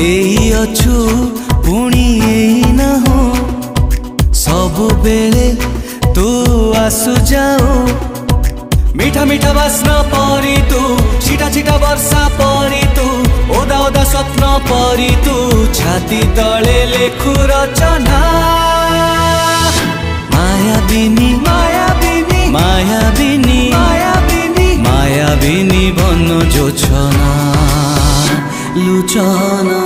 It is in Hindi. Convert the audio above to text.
एई अछु पुणी एई ना हो सब बेले तू आसु जाओ मीठा मीठा बास्ना परी तू छिटा छिटा वर्षा परी तू ओदा ओदा स्वप्न परी तू छाती तले लेखु रचना मायाबिनी मायाबिनी मायाबिनी मायाबिनी मायाबिनी बन जोछना लुचना।